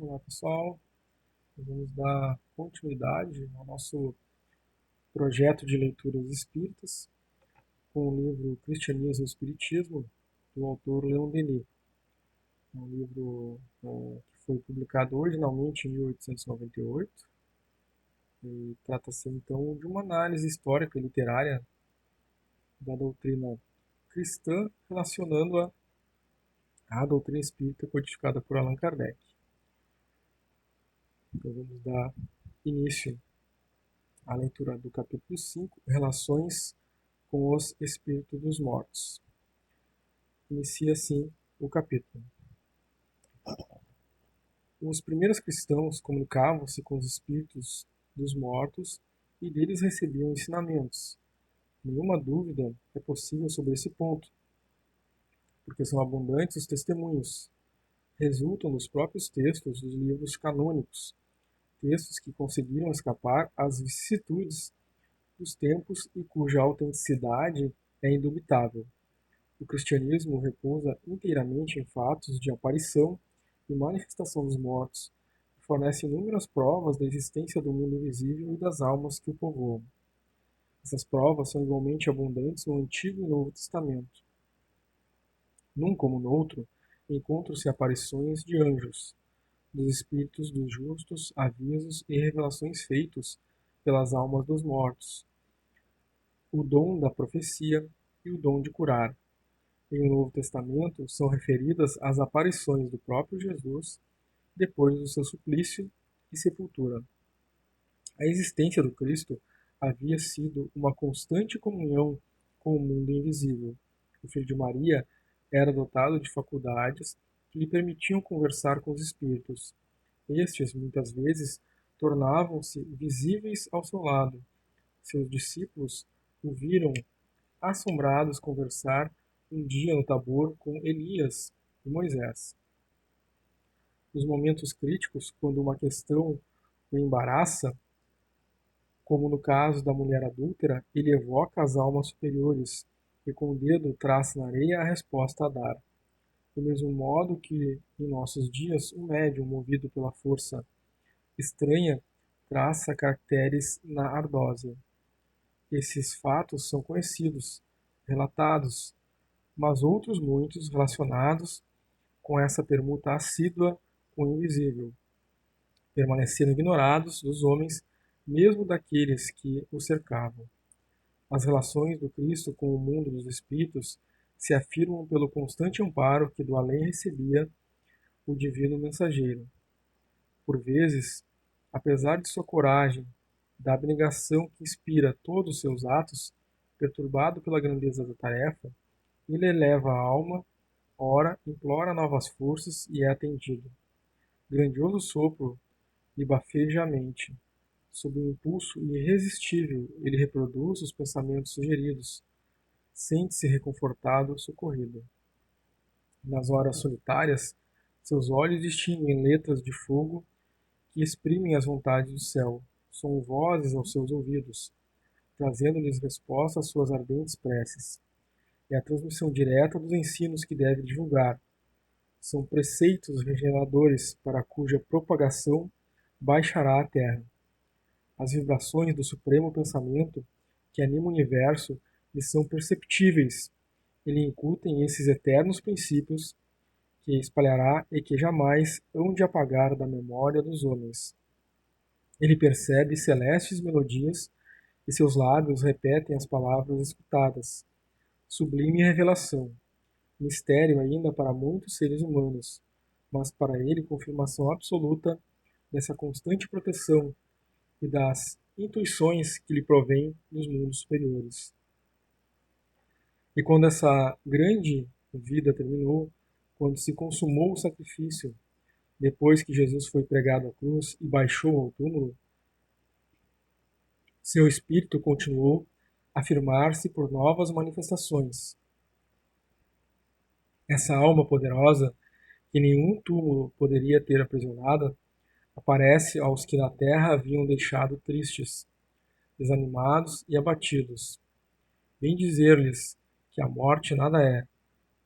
Olá pessoal, nós vamos dar continuidade ao nosso projeto de leituras espíritas com o livro Cristianismo e Espiritismo, do autor Leon Denis. É um livro que foi publicado originalmente em 1898 e trata-se então de uma análise histórica e literária da doutrina cristã, relacionando-a à doutrina espírita codificada por Allan Kardec. Então vamos dar início à leitura do capítulo 5, Relações com os espíritos dos mortos. Inicia assim o capítulo. Os primeiros cristãos comunicavam-se com os espíritos dos mortos e deles recebiam ensinamentos. Nenhuma dúvida é possível sobre esse ponto, porque são abundantes os testemunhos. Resultam dos próprios textos dos livros canônicos, textos que conseguiram escapar às vicissitudes dos tempos e cuja autenticidade é indubitável. O cristianismo repousa inteiramente em fatos de aparição e manifestação dos mortos, e fornece inúmeras provas da existência do mundo invisível e das almas que o povoam. Essas provas são igualmente abundantes no Antigo e Novo Testamento. Num como no outro, encontram-se aparições de anjos, dos espíritos dos justos, avisos e revelações feitos pelas almas dos mortos, o dom da profecia e o dom de curar. Em o Novo Testamento são referidas as aparições do próprio Jesus depois do seu suplício e sepultura. A existência do Cristo havia sido uma constante comunhão com o mundo invisível. O filho de Maria era dotado de faculdades que lhe permitiam conversar com os espíritos. Estes, muitas vezes, tornavam-se visíveis ao seu lado. Seus discípulos o viram assombrados conversar um dia no Tabor com Elias e Moisés. Nos momentos críticos, quando uma questão o embaraça, como no caso da mulher adúltera, ele evoca as almas superiores e com o dedo traça na areia a resposta a dar. Do mesmo modo que, em nossos dias, o médium, movido pela força estranha, traça caracteres na ardósia. Esses fatos são conhecidos, relatados, mas outros muitos relacionados com essa permuta assídua com o invisível permaneceram ignorados dos homens, mesmo daqueles que o cercavam. As relações do Cristo com o mundo dos espíritos se afirmam pelo constante amparo que do além recebia o divino mensageiro. Por vezes, apesar de sua coragem, da abnegação que inspira todos os seus atos, perturbado pela grandeza da tarefa, ele eleva a alma, ora, implora novas forças e é atendido. Grandioso sopro lhe bafeja a mente. Sob um impulso irresistível, ele reproduz os pensamentos sugeridos. Sente-se reconfortado, socorrido. Nas horas solitárias, seus olhos distinguem letras de fogo que exprimem as vontades do céu. São vozes aos seus ouvidos, trazendo-lhes resposta às suas ardentes preces. É a transmissão direta dos ensinos que deve divulgar. São preceitos regeneradores para cuja propagação baixará a terra. As vibrações do supremo pensamento que anima o universo lhe são perceptíveis. Ele incuta em esses eternos princípios que espalhará e que jamais hão de apagar da memória dos homens. Ele percebe celestes melodias e seus lábios repetem as palavras escutadas. Sublime revelação, mistério ainda para muitos seres humanos, mas para ele confirmação absoluta dessa constante proteção e das intuições que lhe provêm dos mundos superiores. E quando essa grande vida terminou, quando se consumou o sacrifício, depois que Jesus foi pregado à cruz e baixou ao túmulo, seu espírito continuou a firmar-se por novas manifestações. Essa alma poderosa, que nenhum túmulo poderia ter aprisionada, aparece aos que na terra haviam deixado tristes, desanimados e abatidos. Vem dizer-lhes que a morte nada é,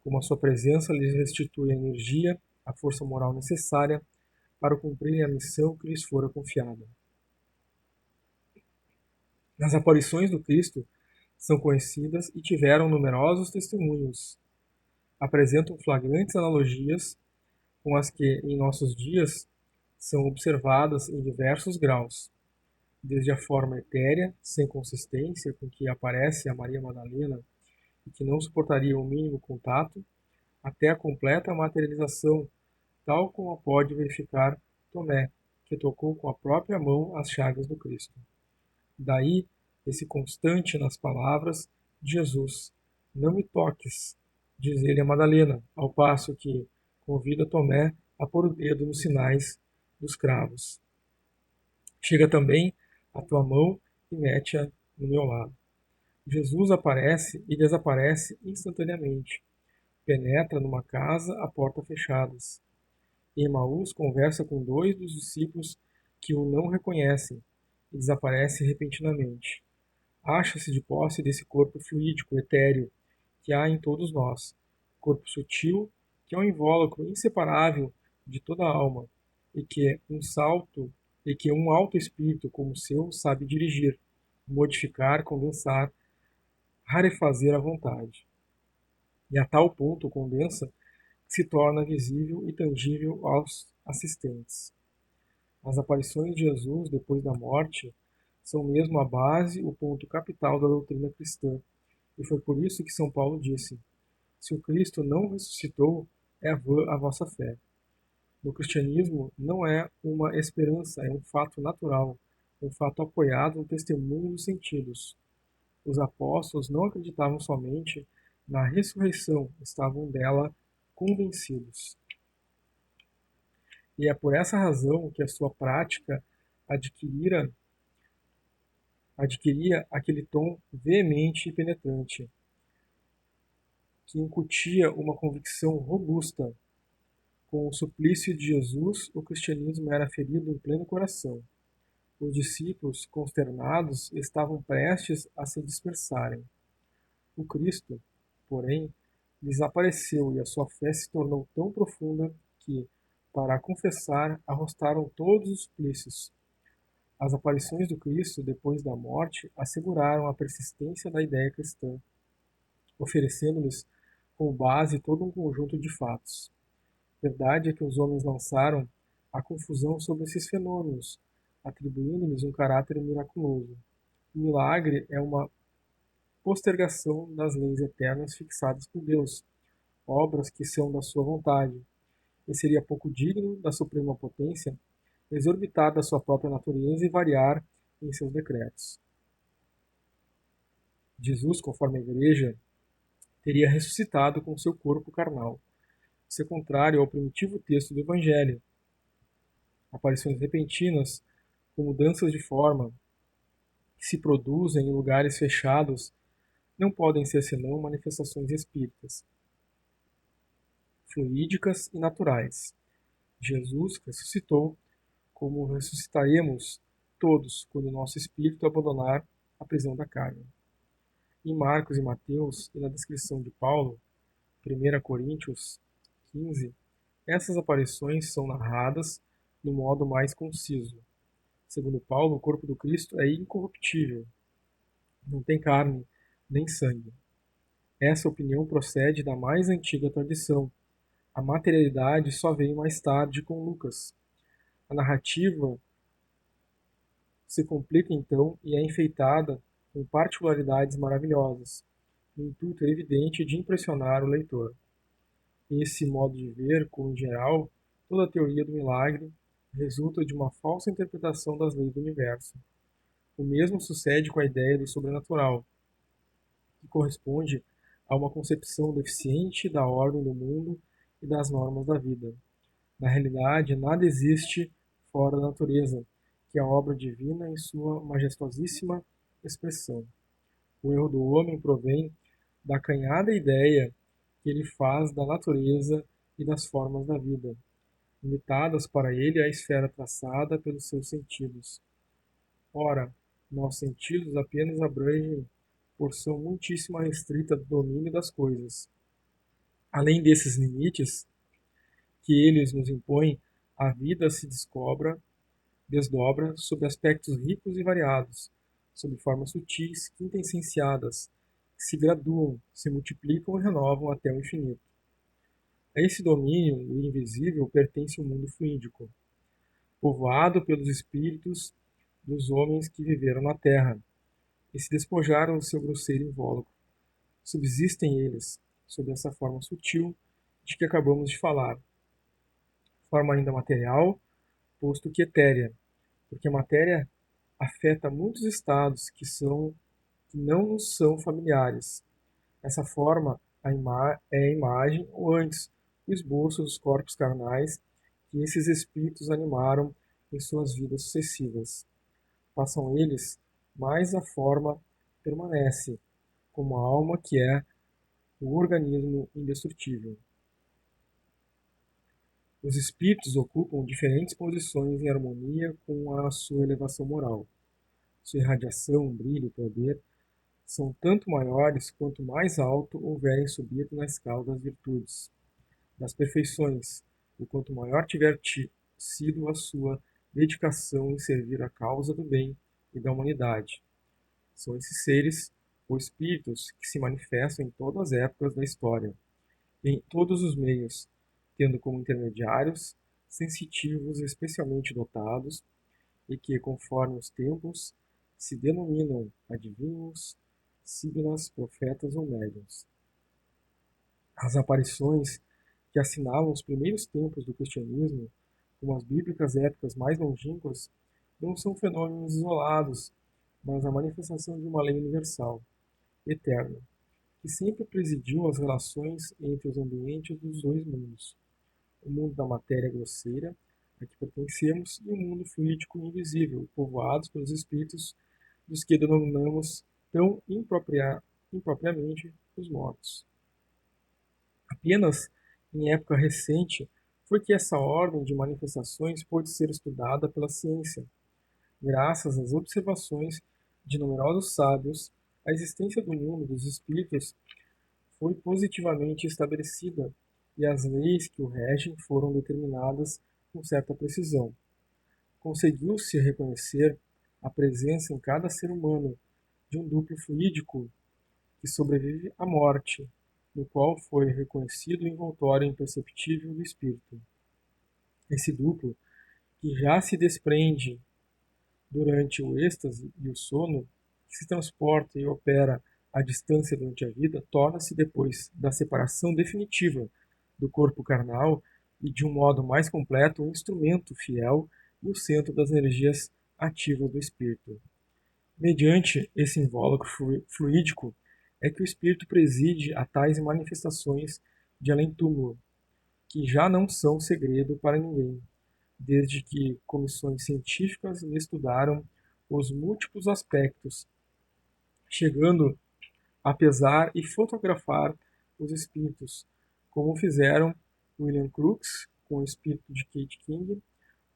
como a sua presença lhes restitui a energia, a força moral necessária para cumprirem a missão que lhes fora confiada. As aparições do Cristo são conhecidas e tiveram numerosos testemunhos. Apresentam flagrantes analogias com as que, em nossos dias, são observadas em diversos graus, desde a forma etérea, sem consistência, com que aparece a Maria Madalena e que não suportaria o mínimo contato, até a completa materialização, tal como a pode verificar Tomé, que tocou com a própria mão as chagas do Cristo. Daí, esse constante nas palavras de Jesus: "Não me toques", diz ele a Madalena, ao passo que convida Tomé a pôr o dedo nos sinais dos cravos. "Chega também a tua mão e mete-a no meu lado." Jesus aparece e desaparece instantaneamente. Penetra numa casa a portas fechadas. Em Emaús conversa com 2 dos discípulos que o não reconhecem e desaparece repentinamente. Acha-se de posse desse corpo fluídico, etéreo, que há em todos nós, corpo sutil, que é um invólucro inseparável de toda a alma, e que um alto espírito como o seu sabe dirigir, modificar, condensar, rarefazer à vontade. E a tal ponto condensa que se torna visível e tangível aos assistentes. As aparições de Jesus depois da morte são mesmo a base, o ponto capital da doutrina cristã, e foi por isso que São Paulo disse: "Se o Cristo não ressuscitou, é vã a vossa fé." No cristianismo, não é uma esperança, é um fato natural, um fato apoiado no testemunho dos sentidos. Os apóstolos não acreditavam somente na ressurreição, estavam dela convencidos. E é por essa razão que a sua prática adquiria aquele tom veemente e penetrante, que incutia uma convicção robusta. Com o suplício de Jesus, o cristianismo era ferido em pleno coração. Os discípulos, consternados, estavam prestes a se dispersarem. O Cristo, porém, lhes apareceu e a sua fé se tornou tão profunda que, para a confessar, arrostaram todos os suplícios. As aparições do Cristo depois da morte asseguraram a persistência da ideia cristã, oferecendo-lhes como base todo um conjunto de fatos. Verdade é que os homens lançaram a confusão sobre esses fenômenos, atribuindo-lhes um caráter miraculoso. O milagre é uma postergação das leis eternas fixadas por Deus, obras que são da sua vontade, e seria pouco digno da suprema potência exorbitar da sua própria natureza e variar em seus decretos. Jesus, conforme a Igreja, teria ressuscitado com seu corpo carnal. Isso é contrário ao primitivo texto do Evangelho. Aparições repentinas, com mudanças de forma, que se produzem em lugares fechados, não podem ser senão manifestações espíritas, fluídicas e naturais. Jesus ressuscitou, como ressuscitaremos todos quando nosso espírito abandonar a prisão da carne. Em Marcos e Mateus, e na descrição de Paulo, 1 Coríntios 15, essas aparições são narradas no modo mais conciso. Segundo Paulo, o corpo do Cristo é incorruptível, não tem carne nem sangue. Essa opinião procede da mais antiga tradição. A materialidade só veio mais tarde com Lucas. A narrativa se complica então e é enfeitada com particularidades maravilhosas, no intuito evidente de impressionar o leitor. Esse modo de ver, como em geral, toda a teoria do milagre, resulta de uma falsa interpretação das leis do universo. O mesmo sucede com a ideia do sobrenatural, que corresponde a uma concepção deficiente da ordem do mundo e das normas da vida. Na realidade, nada existe fora da natureza, que é a obra divina em sua majestosíssima expressão. O erro do homem provém da acanhada ideia que ele faz da natureza e das formas da vida, limitadas para ele à esfera traçada pelos seus sentidos. Ora, nossos sentidos apenas abrangem porção muitíssimo restrita do domínio das coisas. Além desses limites que eles nos impõem, A vida se desdobra sob aspectos ricos e variados, sob formas sutis, quintessenciadas, que se graduam, se multiplicam e renovam até o infinito. A esse domínio, o invisível pertence ao mundo fluídico, povoado pelos espíritos dos homens que viveram na terra e se despojaram do seu grosseiro invólucro. Subsistem eles, sob essa forma sutil de que acabamos de falar, forma ainda material, posto que etérea, porque a matéria afeta muitos estados que não nos são familiares. Essa forma é a imagem, ou antes, o esboço dos corpos carnais que esses espíritos animaram em suas vidas sucessivas. Passam eles, mas a forma permanece, como a alma que é o organismo indestrutível. Os espíritos ocupam diferentes posições em harmonia com a sua elevação moral. Sua irradiação, brilho e poder são tanto maiores quanto mais alto houverem subido na escala das virtudes, das perfeições, e quanto maior tiver sido a sua dedicação em servir a causa do bem e da humanidade. São esses seres, ou espíritos, que se manifestam em todas as épocas da história, em todos os meios, tendo como intermediários sensitivos especialmente dotados e que, conforme os tempos, se denominam adivinhos, signas, profetas ou médiuns. As aparições que assinalam os primeiros tempos do cristianismo, como as bíblicas épocas mais longínquas, não são fenômenos isolados, mas a manifestação de uma lei universal, eterna, que sempre presidiu as relações entre os ambientes dos dois mundos, o mundo da matéria grosseira, a que pertencemos, e o mundo fluídico e invisível, povoados pelos espíritos dos que denominamos tão impropriamente os mortos. Apenas em época recente foi que essa ordem de manifestações pôde ser estudada pela ciência. Graças às observações de numerosos sábios, a existência do mundo dos espíritos foi positivamente estabelecida e as leis que o regem foram determinadas com certa precisão. Conseguiu-se reconhecer a presença em cada ser humano de um duplo fluídico que sobrevive à morte, no qual foi reconhecido o envoltório imperceptível do espírito. Esse duplo, que já se desprende durante o êxtase e o sono, que se transporta e opera à distância durante a vida, torna-se, depois da separação definitiva do corpo carnal e de um modo mais completo, um instrumento fiel e o centro das energias ativas do espírito. Mediante esse invólucro fluídico é que o espírito preside a tais manifestações de além-túmulo, que já não são segredo para ninguém, desde que comissões científicas lhe estudaram os múltiplos aspectos, chegando a pesar e fotografar os espíritos, como fizeram William Crookes com o espírito de Kate King,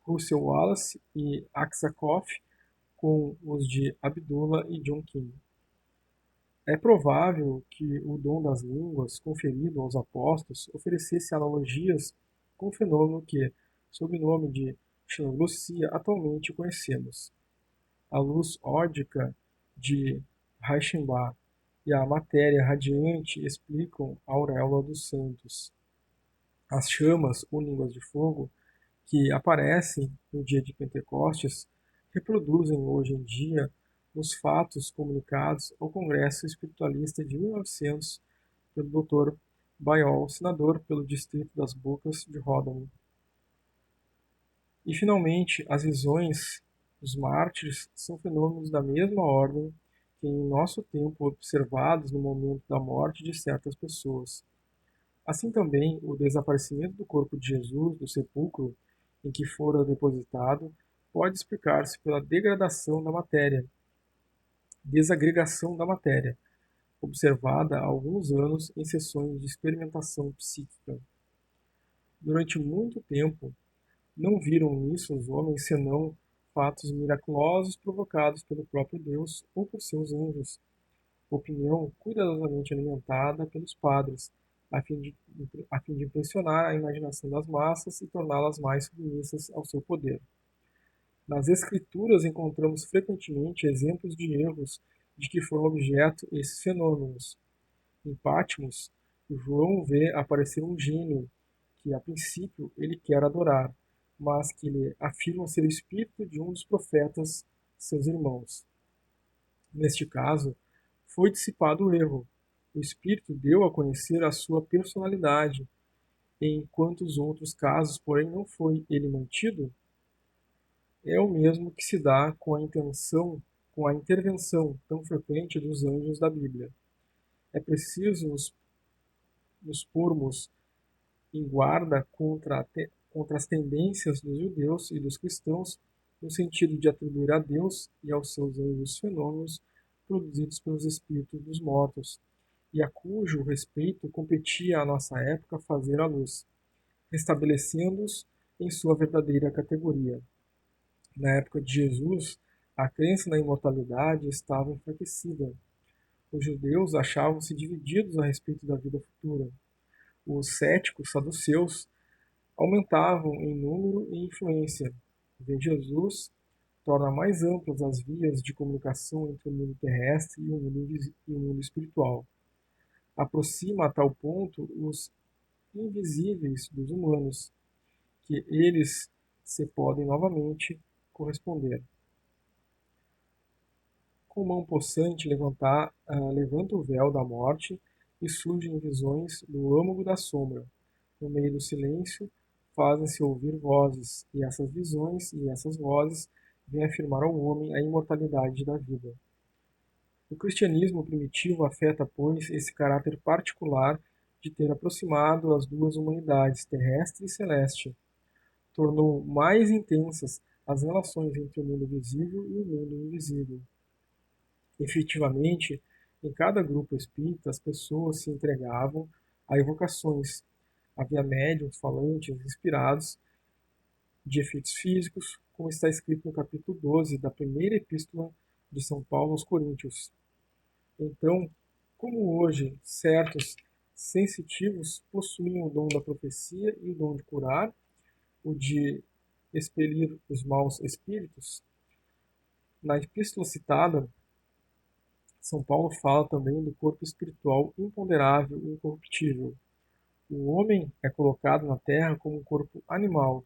Russell Wallace e Aksakoff com os de Abdullah e John King. É provável que o dom das línguas conferido aos apóstolos oferecesse analogias com o fenômeno que, sob o nome de xenoglossia, atualmente conhecemos. A luz órdica de Reichenbach e a matéria radiante explicam a auréola dos santos. As chamas ou línguas de fogo que aparecem no dia de Pentecostes reproduzem hoje em dia os fatos comunicados ao Congresso Espiritualista de 1900 pelo Dr. Bayol, senador pelo Distrito das Bocas de Rodano. E, finalmente, as visões dos mártires são fenômenos da mesma ordem que em nosso tempo observados no momento da morte de certas pessoas. Assim também, o desaparecimento do corpo de Jesus do sepulcro em que fora depositado pode explicar-se pela desagregação da matéria, observada há alguns anos em sessões de experimentação psíquica. Durante muito tempo, não viram nisso os homens senão fatos miraculosos provocados pelo próprio Deus ou por seus anjos, opinião cuidadosamente alimentada pelos padres, a fim de impressionar a imaginação das massas e torná-las mais submissas ao seu poder. Nas Escrituras encontramos frequentemente exemplos de erros de que foram objeto esses fenômenos. Em Patmos, João vê aparecer um gênio que, a princípio, ele quer adorar, mas que ele afirma ser o espírito de um dos profetas, seus irmãos. Neste caso, foi dissipado o erro. O espírito deu a conhecer a sua personalidade. Em quantos outros casos, porém, não foi ele mantido? É o mesmo que se dá com a intervenção tão frequente dos anjos da Bíblia. É preciso nos pormos em guarda contra as tendências dos judeus e dos cristãos, no sentido de atribuir a Deus e aos seus anjos fenômenos produzidos pelos espíritos dos mortos, e a cujo respeito competia à nossa época fazer a luz, restabelecendo-os em sua verdadeira categoria. Na época de Jesus, a crença na imortalidade estava enfraquecida. Os judeus achavam-se divididos a respeito da vida futura. Os céticos saduceus aumentavam em número e influência. Ver Jesus torna mais amplas as vias de comunicação entre o mundo terrestre e o mundo espiritual. Aproxima a tal ponto os invisíveis dos humanos, que eles se podem novamente corresponder. Com mão possante levanta o véu da morte e surgem visões do âmago da sombra. No meio do silêncio, fazem-se ouvir vozes, e essas visões e essas vozes vêm afirmar ao homem a imortalidade da vida. O cristianismo primitivo afeta, pois, esse caráter particular de ter aproximado as duas humanidades, terrestre e celeste. Tornou mais intensas as relações entre o mundo visível e o mundo invisível. Efetivamente, em cada grupo espírita, as pessoas se entregavam a evocações. Havia médiuns, falantes, inspirados de efeitos físicos, como está escrito no capítulo 12 da primeira epístola de São Paulo aos Coríntios. Então, como hoje certos sensitivos possuem o dom da profecia e o dom de curar, o de expelir os maus espíritos, na epístola citada, São Paulo fala também do corpo espiritual imponderável e incorruptível. O homem é colocado na terra como um corpo animal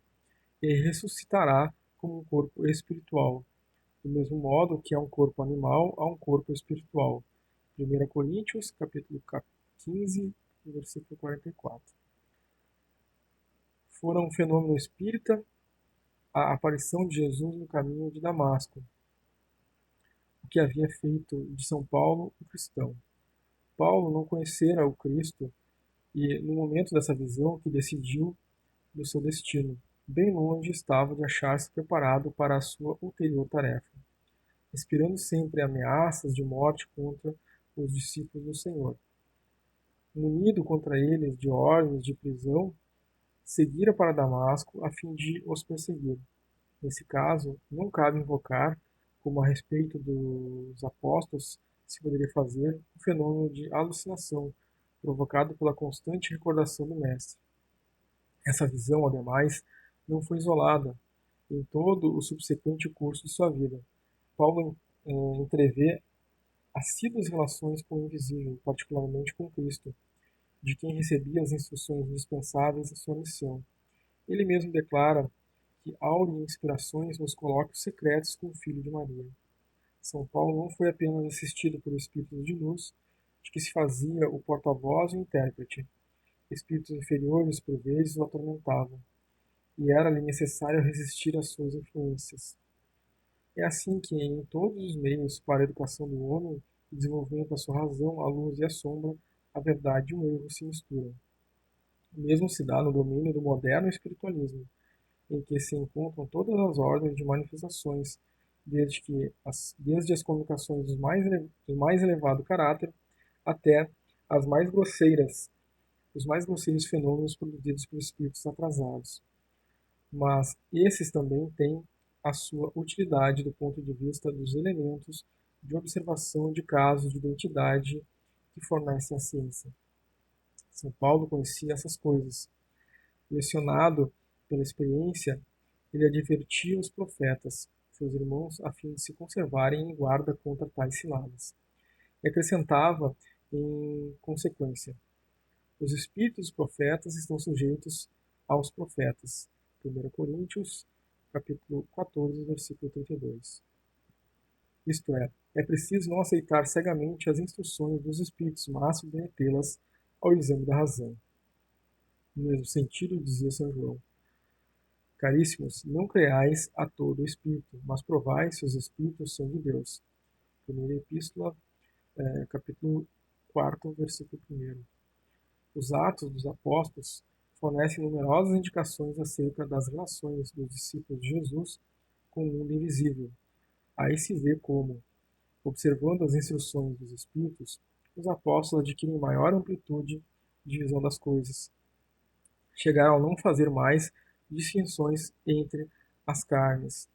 e ressuscitará como um corpo espiritual, do mesmo modo que há um corpo animal, há um corpo espiritual. 1 Coríntios, capítulo 15, versículo 44. Fora um fenômeno espírita a aparição de Jesus no caminho de Damasco, o que havia feito de São Paulo um cristão. Paulo não conhecera o Cristo e, no momento dessa visão, que decidiu do seu destino, bem longe estava de achar-se preparado para a sua ulterior tarefa, respirando sempre ameaças de morte contra os discípulos do Senhor. Munido contra eles de ordens de prisão, seguira para Damasco a fim de os perseguir. Nesse caso, não cabe invocar, como a respeito dos apóstolos se poderia fazer, um fenômeno de alucinação provocado pela constante recordação do Mestre. Essa visão, ademais, não foi isolada em todo o subsequente curso de sua vida. Paulo entrevê assíduas relações com o invisível, particularmente com Cristo, de quem recebia as instruções indispensáveis à sua missão. Ele mesmo declara que aure inspirações nos colóquios secretos com o Filho de Maria. São Paulo não foi apenas assistido por espíritos de luz, de que se fazia o porta-voz e o intérprete. Espíritos inferiores, por vezes, o atormentavam, e era-lhe necessário resistir às suas influências. É assim que, em todos os meios para a educação do homem e desenvolvimento da sua razão, a luz e a sombra, a verdade e o erro se misturam. O mesmo se dá no domínio do moderno espiritualismo, em que se encontram todas as ordens de manifestações, desde as comunicações do mais elevado caráter até as mais grosseiras, os mais grosseiros fenômenos produzidos por espíritos atrasados. Mas esses também têm a sua utilidade do ponto de vista dos elementos de observação de casos de identidade que fornecem a ciência. São Paulo conhecia essas coisas. Lecionado pela experiência, ele advertia os profetas, seus irmãos, a fim de se conservarem em guarda contra tais ciladas. E acrescentava, em consequência, os espíritos dos profetas estão sujeitos aos profetas. 1 Coríntios, capítulo 14, versículo 32. Isto é preciso não aceitar cegamente as instruções dos espíritos, mas submetê-las ao exame da razão. No mesmo sentido, dizia São João: Caríssimos, não creais a todo o espírito, mas provai se os espíritos são de Deus. Primeira Epístola, capítulo 4, versículo 1. Os Atos dos Apóstolos fornecem numerosas indicações acerca das relações dos discípulos de Jesus com o mundo invisível. Aí se vê como, observando as instruções dos Espíritos, os apóstolos adquirem maior amplitude de visão das coisas. Chegaram a não fazer mais distinções entre as carnes,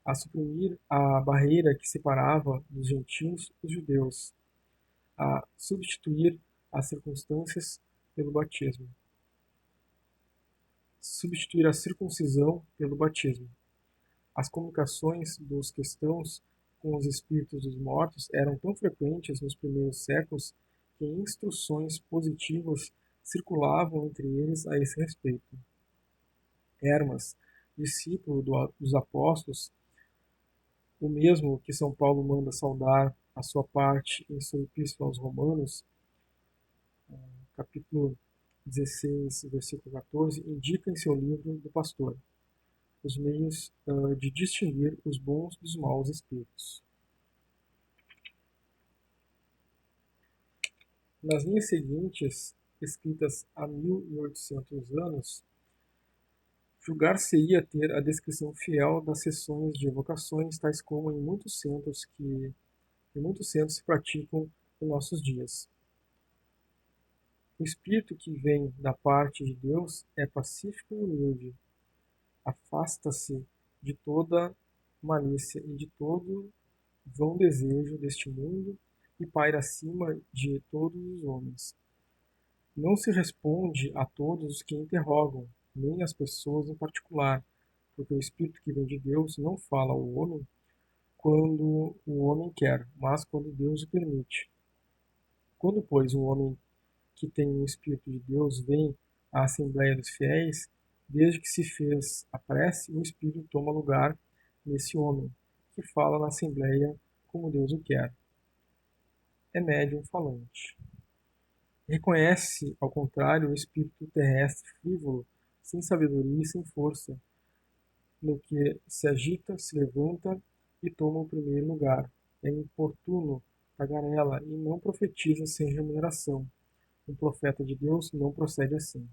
a suprimir a barreira que separava dos gentios os judeus, a substituir as circunstâncias pelo batismo. Substituir a circuncisão pelo batismo. As comunicações dos cristãos com os espíritos dos mortos eram tão frequentes nos primeiros séculos que instruções positivas circulavam entre eles a esse respeito. Hermas, discípulo dos apóstolos, o mesmo que São Paulo manda saudar a sua parte em sua epístola aos Romanos, capítulo 16, versículo 14, indica em seu livro do Pastor os meios de distinguir os bons dos maus espíritos. Nas linhas seguintes, escritas há 1800 anos, julgar-se-ia ter a descrição fiel das sessões de evocações, tais como em muitos centros se praticam em nossos dias. O espírito que vem da parte de Deus é pacífico e humilde, afasta-se de toda malícia e de todo vão desejo deste mundo e paira acima de todos os homens. Não se responde a todos os que interrogam, nem às pessoas em particular, porque o Espírito que vem de Deus não fala ao homem quando o homem quer, mas quando Deus o permite. Quando, pois, um homem que tem o Espírito de Deus vem à Assembleia dos Fiéis, desde que se fez a prece, o Espírito toma lugar nesse homem, que fala na Assembleia como Deus o quer. É médium falante. Reconhece, ao contrário, o espírito terrestre frívolo, sem sabedoria e sem força, no que se agita, se levanta e toma o primeiro lugar. É importuno, tagarela e não profetiza sem remuneração. Um profeta de Deus não procede assim.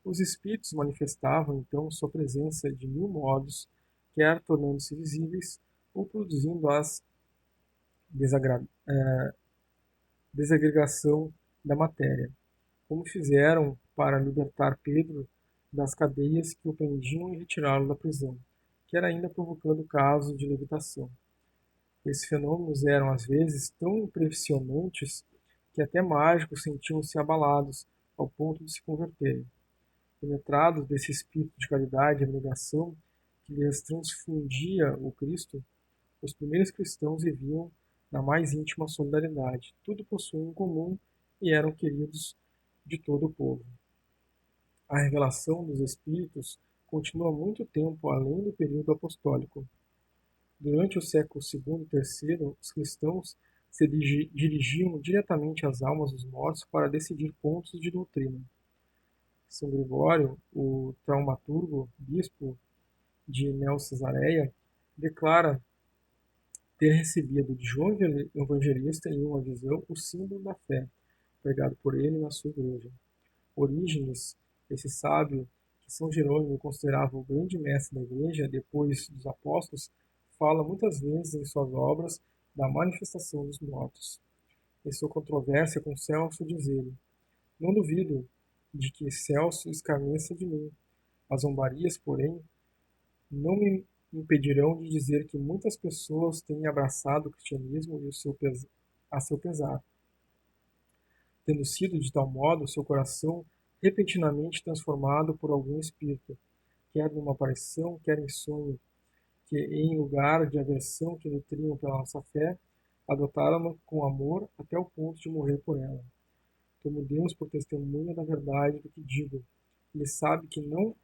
Os espíritos manifestavam então sua presença de mil modos, quer tornando-se visíveis ou produzindo as desagregação da matéria, como fizeram para libertar Pedro das cadeias que o prendiam e retirá-lo da prisão, que era ainda provocando casos de levitação. Esses fenômenos eram às vezes tão impressionantes que até mágicos sentiam-se abalados ao ponto de se converterem. Penetrados desse espírito de caridade e abnegação que lhes transfundia o Cristo, os primeiros cristãos viviam na mais íntima solidariedade. Tudo possuíam em comum e eram queridos de todo o povo. A revelação dos Espíritos continua muito tempo além do período apostólico. Durante o século II e III, os cristãos se dirigiam diretamente às almas dos mortos para decidir pontos de doutrina. São Gregório, o traumaturgo, bispo de Neo-Cesareia, declara ter recebido de João Evangelista em uma visão o símbolo da fé, pregado por ele na sua igreja. Orígenes, esse sábio que São Jerônimo considerava o grande mestre da igreja depois dos apóstolos, fala muitas vezes em suas obras da manifestação dos mortos. Em sua controvérsia com Celso diz ele: não duvido de que Celso escarneça de mim. As zombarias, porém, não me impedirão de dizer que muitas pessoas têm abraçado o cristianismo e a seu pesar. tendo sido de tal modo seu coração repentinamente transformado por algum espírito, quer numa aparição, quer em sonho, que em lugar de aversão que nutriam pela nossa fé, adotaram-na com amor até o ponto de morrer por ela. Tomo Deus por testemunha da verdade do que digo. Ele sabe que não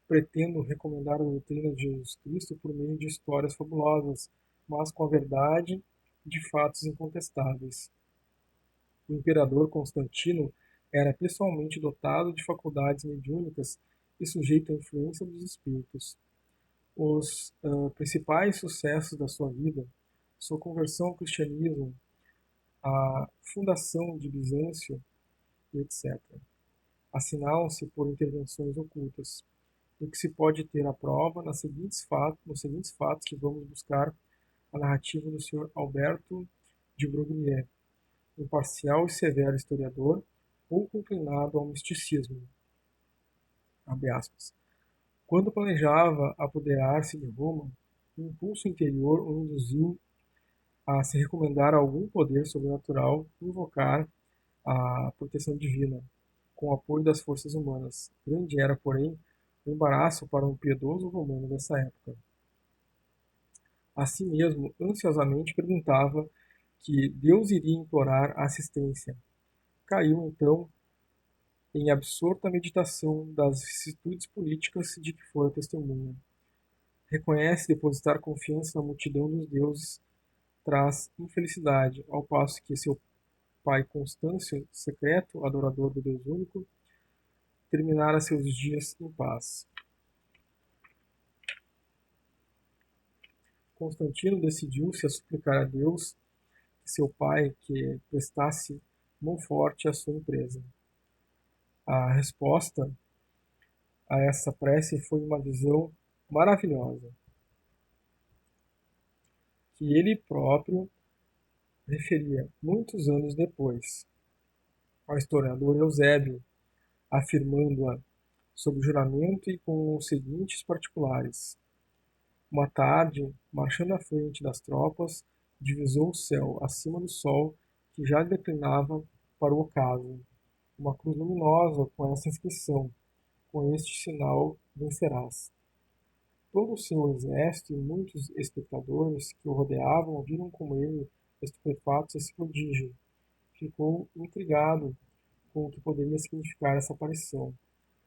pretendo recomendar a doutrina de Jesus Cristo por meio de histórias fabulosas, mas com a verdade de fatos incontestáveis. O imperador Constantino era pessoalmente dotado de faculdades mediúnicas e sujeito à influência dos espíritos. Os principais sucessos da sua vida, sua conversão ao cristianismo, a fundação de Bizâncio, etc., assinalam-se por intervenções ocultas, do que se pode ter a prova nos seguintes fatos que vamos buscar a narrativa do Sr. Alberto de Broglie, imparcial e severo historiador, pouco inclinado ao misticismo. Abre aspas. Quando planejava apoderar-se de Roma, um impulso interior o induziu a se recomendar a algum poder sobrenatural e invocar a proteção divina, com o apoio das forças humanas. Grande era, porém, o embaraço para um piedoso romano dessa época. Assim mesmo, ansiosamente perguntava que Deus iria implorar assistência. Caiu, então, em absorta meditação das vicissitudes políticas de que fora testemunha. Reconhece depositar confiança na multidão dos deuses traz infelicidade, ao passo que seu pai Constâncio, secreto adorador do Deus único, terminara seus dias em paz. Constantino decidiu-se a suplicar a Deus que seu pai que prestasse mão forte à sua empresa. A resposta a essa prece foi uma visão maravilhosa, que ele próprio referia muitos anos depois ao historiador Eusébio, afirmando-a sob juramento e com os seguintes particulares. Uma tarde, marchando à frente das tropas, divisou o céu acima do sol que já declinava para o ocaso. Uma cruz luminosa com essa inscrição: com este sinal vencerás. Todo o seu exército e muitos espectadores que o rodeavam viram como ele, estupefatos, esse prodígio. Ficou intrigado com o que poderia significar essa aparição.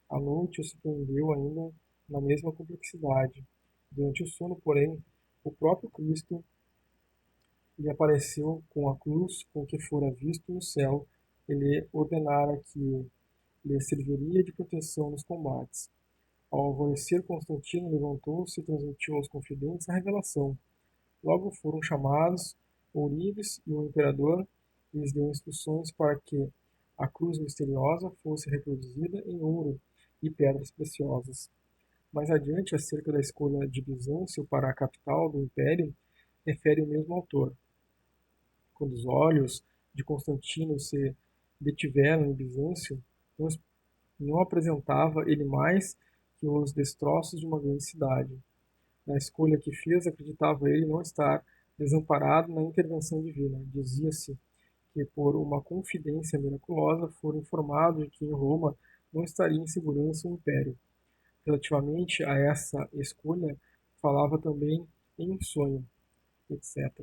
A noite o surpreendeu ainda na mesma complexidade. Durante o sono, porém, o próprio Cristo lhe apareceu com a cruz com que fora visto no céu e lhe ordenara que lhe serviria de proteção nos combates. Ao alvorecer, Constantino levantou-se e transmitiu aos confidentes a revelação. Logo foram chamados ourives e o imperador lhes deu instruções para que a cruz misteriosa fosse reproduzida em ouro e pedras preciosas. Mais adiante, acerca da escolha de Bizâncio para a capital do império, refere o mesmo autor. Quando os olhos de Constantino se detiveram em Bizâncio, não apresentava ele mais que os destroços de uma grande cidade. Na escolha que fez, acreditava ele não estar desamparado na intervenção divina. Dizia-se que, por uma confidência miraculosa, fora informado de que em Roma não estaria em segurança o império. Relativamente a essa escolha, falava também em um sonho, etc.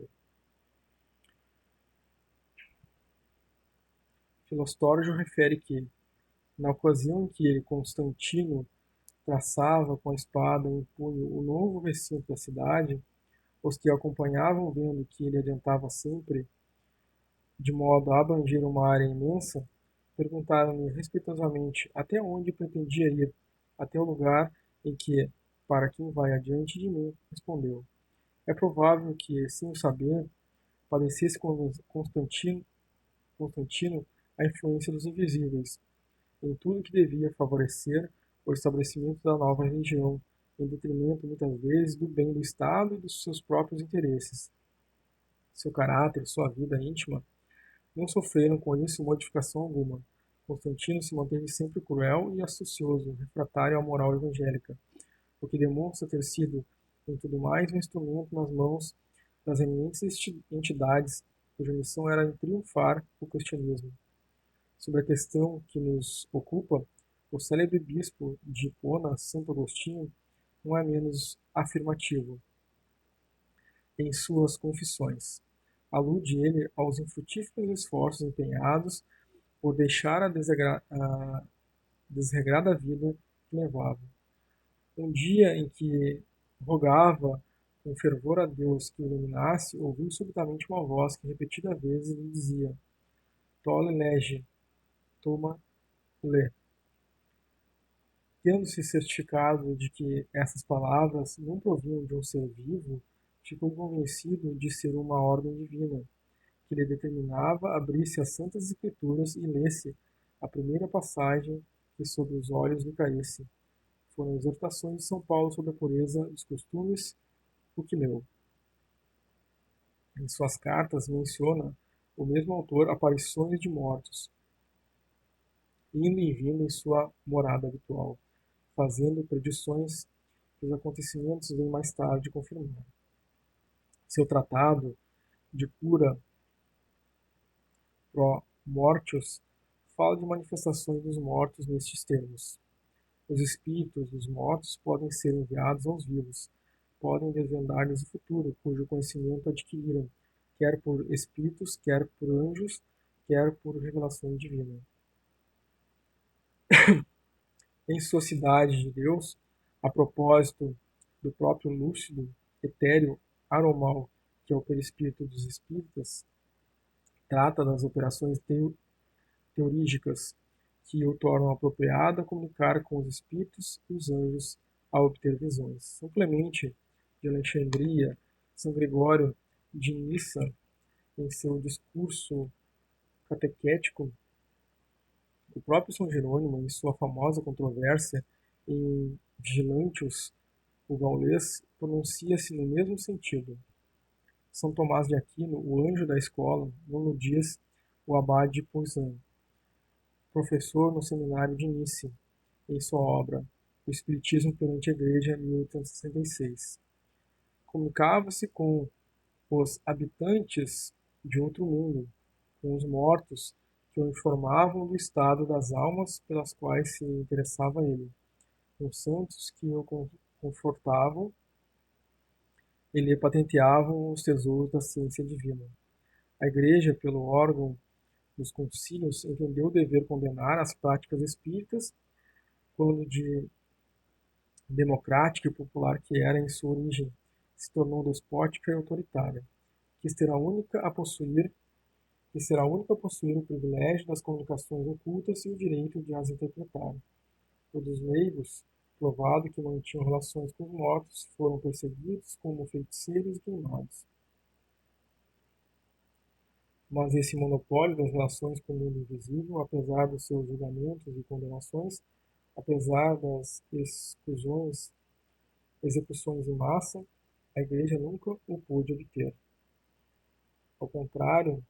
Filostorgio refere que, na ocasião em que ele, Constantino, traçava com a espada em punho o novo recinto da cidade, os que o acompanhavam, vendo que ele adiantava sempre, de modo a abranger uma área imensa, perguntaram-lhe respeitosamente até onde pretendia ir, até o lugar em que, para quem vai adiante de mim, respondeu. É provável que, sem o saber, padecesse Constantino a influência dos invisíveis, em tudo que devia favorecer o estabelecimento da nova religião, em detrimento, muitas vezes, do bem do Estado e dos seus próprios interesses. Seu caráter, sua vida íntima, não sofreram com isso modificação alguma. Constantino se manteve sempre cruel e astucioso, refratário à moral evangélica, o que demonstra ter sido, em tudo mais, um instrumento nas mãos das eminentes entidades cuja missão era triunfar o cristianismo. Sobre a questão que nos ocupa, o célebre bispo de Hipona, Santo Agostinho, não é menos afirmativo em suas confissões. Alude ele aos infrutíferos esforços empenhados por deixar a desregrada vida que levava. Um dia em que rogava com fervor a Deus que o iluminasse, ouviu subitamente uma voz que repetidas vezes lhe dizia: Tolle lege, toma lê. Tendo-se certificado de que essas palavras não provinham de um ser vivo, ficou convencido de ser uma ordem divina, que lhe determinava abrir-se às Santas Escrituras e lesse a primeira passagem que sobre os olhos lhe caísse. Foram exortações de São Paulo sobre a pureza dos costumes, o que leu. Em suas cartas menciona o mesmo autor aparições de mortos, indo e vindo em sua morada habitual, fazendo predições que os acontecimentos vêm mais tarde confirmar. Seu tratado de cura pro mortius fala de manifestações dos mortos nestes termos. Os espíritos dos mortos podem ser enviados aos vivos, podem desvendar-lhes o futuro, cujo conhecimento adquiriram, quer por espíritos, quer por anjos, quer por revelação divina. Em sua Cidade de Deus, a propósito do próprio lúcido, etéreo, aromal, que é o perispírito dos espíritas, trata das operações teorígicas que o tornam apropriado a comunicar com os espíritos e os anjos a obter visões. São Clemente de Alexandria, São Gregório de Nissa, em seu discurso catequético, o próprio São Jerônimo, em sua famosa controvérsia em Vigilantius, o gaulês, pronuncia-se no mesmo sentido. São Tomás de Aquino, o anjo da escola, não diz o abade Poussin, professor no seminário de Nice, em sua obra O Espiritismo perante a Igreja, 1866. Comunicava-se com os habitantes de outro mundo, com os mortos, que o informavam do estado das almas pelas quais se interessava ele, com os santos que o confortavam e lhe patenteavam os tesouros da ciência divina. A Igreja, pelo órgão dos concílios, entendeu o dever condenar as práticas espíritas quando de democrática e popular que era em sua origem, se tornou despótica e autoritária, que será a única a possuir o privilégio das comunicações ocultas e o direito de as interpretar. Todos os leigos, provado que mantinham relações com os mortos, foram perseguidos como feiticeiros e queimados. Mas esse monopólio das relações com o mundo invisível, apesar dos seus julgamentos e condenações, apesar das execuções em massa, a Igreja nunca o pôde obter. Ao contrário,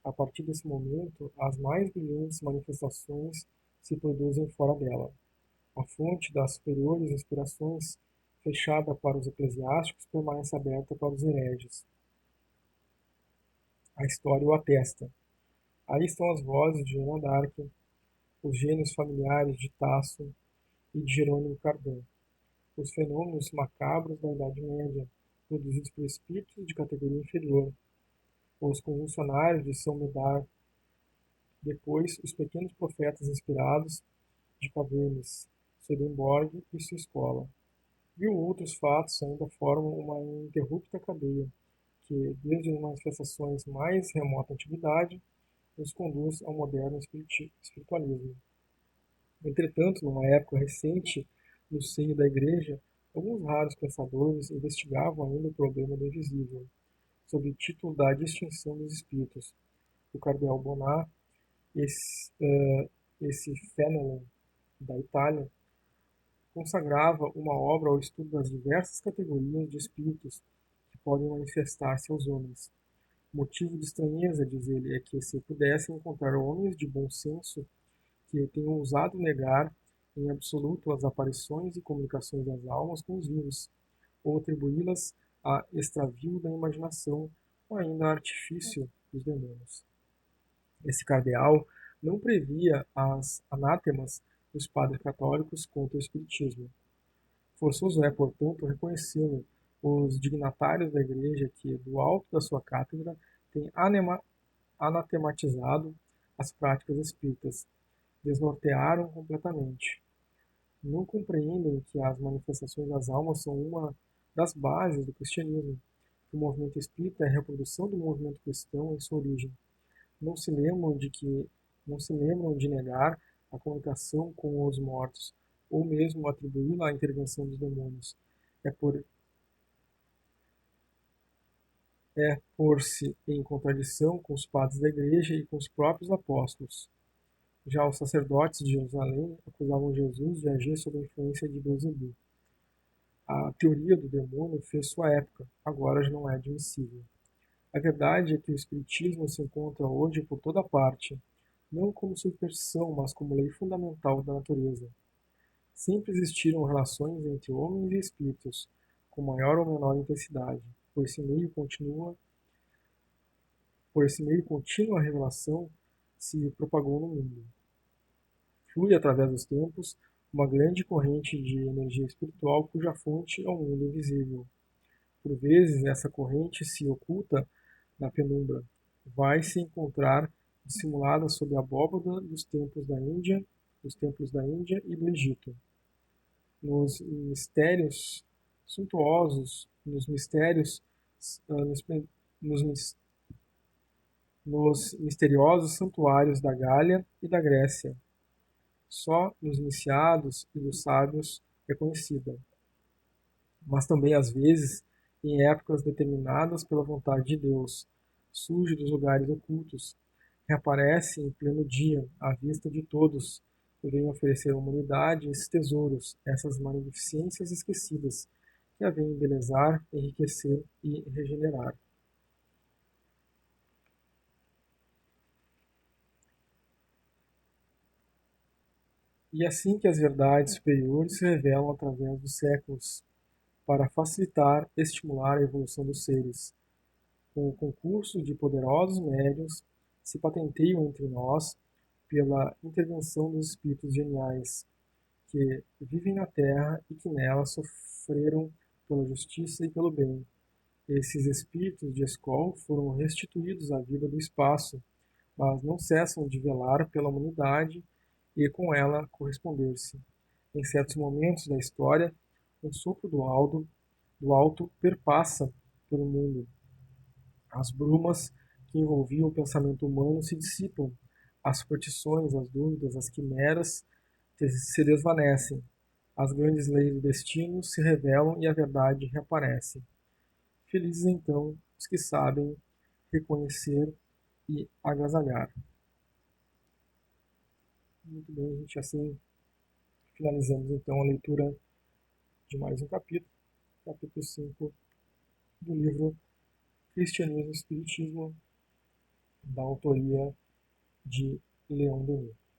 a partir desse momento, as mais brilhantes manifestações se produzem fora dela. A fonte das superiores inspirações, fechada para os eclesiásticos, permanece aberta para os hereges. A história o atesta. Aí estão as vozes de Joana d'Arc, os gênios familiares de Tasso e de Jerônimo Cardin, os fenômenos macabros da Idade Média, produzidos por espíritos de categoria inferior, os convulsionários de São Medard, depois os pequenos profetas inspirados de Cavernes, Swedenborg e sua escola. E outros fatos ainda formam uma ininterrupta cadeia, que, desde as manifestações mais remota antiguidade, nos conduz ao moderno espiritualismo. Entretanto, numa época recente, no seio da Igreja, alguns raros pensadores investigavam ainda o problema do invisível, sob o título da distinção dos espíritos. O cardeal Bonar, esse Fenelon da Itália, consagrava uma obra ao estudo das diversas categorias de espíritos que podem manifestar-se aos homens. O motivo de estranheza, diz ele, é que se pudessem encontrar homens de bom senso que tenham ousado negar em absoluto as aparições e comunicações das almas com os vivos, ou atribuí-las a extravio da imaginação ou ainda a artifício dos demônios. Esse cardeal não previa as anátemas dos padres católicos contra o espiritismo. Forçoso é, portanto, reconhecê-lo os dignatários da Igreja que, do alto da sua cátedra, têm anatematizado as práticas espíritas, desnortearam completamente. Não compreendem que as manifestações das almas são uma das bases do cristianismo, que o movimento espírita é a reprodução do movimento cristão em sua origem. Não se lembram de que não se lembram de negar a comunicação com os mortos, ou mesmo atribuí-la à intervenção dos demônios. É por pôr-se em contradição com os padres da Igreja e com os próprios apóstolos. Já os sacerdotes de Jerusalém acusavam Jesus de agir sob a influência de Beelzebub. A teoria do demônio fez sua época, agora já não é admissível. A verdade é que o espiritismo se encontra hoje por toda parte, não como superstição, mas como lei fundamental da natureza. Sempre existiram relações entre homens e espíritos, com maior ou menor intensidade. Por esse meio contínua a revelação se propagou no mundo. Flui através dos tempos uma grande corrente de energia espiritual cuja fonte é o mundo invisível. Por vezes, essa corrente se oculta na penumbra. Vai se encontrar dissimulada sob a abóbada dos templos da Índia e do Egito. Nos mistérios suntuosos, nos mistérios, nos, nos misteriosos santuários da Gália e da Grécia. Só nos iniciados e dos sábios é conhecida, mas também às vezes em épocas determinadas pela vontade de Deus, surge dos lugares ocultos, reaparece em pleno dia, à vista de todos, e vem oferecer à humanidade esses tesouros, essas magnificências esquecidas, que a vem embelezar, enriquecer e regenerar. E assim que as verdades superiores se revelam através dos séculos, para facilitar e estimular a evolução dos seres, com o concurso de poderosos médiuns, se patenteiam entre nós pela intervenção dos espíritos geniais, que vivem na terra e que nela sofreram pela justiça e pelo bem. Esses espíritos de escola foram restituídos à vida do espaço, mas não cessam de velar pela humanidade e com ela corresponder-se. Em certos momentos da história, um sopro do alto perpassa pelo mundo. As brumas que envolviam o pensamento humano se dissipam, as superstições, as dúvidas, as quimeras se desvanecem, as grandes leis do destino se revelam e a verdade reaparece. Felizes então os que sabem reconhecer e agasalhar. Muito bem, gente, assim finalizamos então a leitura de mais um capítulo, capítulo 5 do livro Cristianismo e Espiritismo, da autoria de Leon Denis.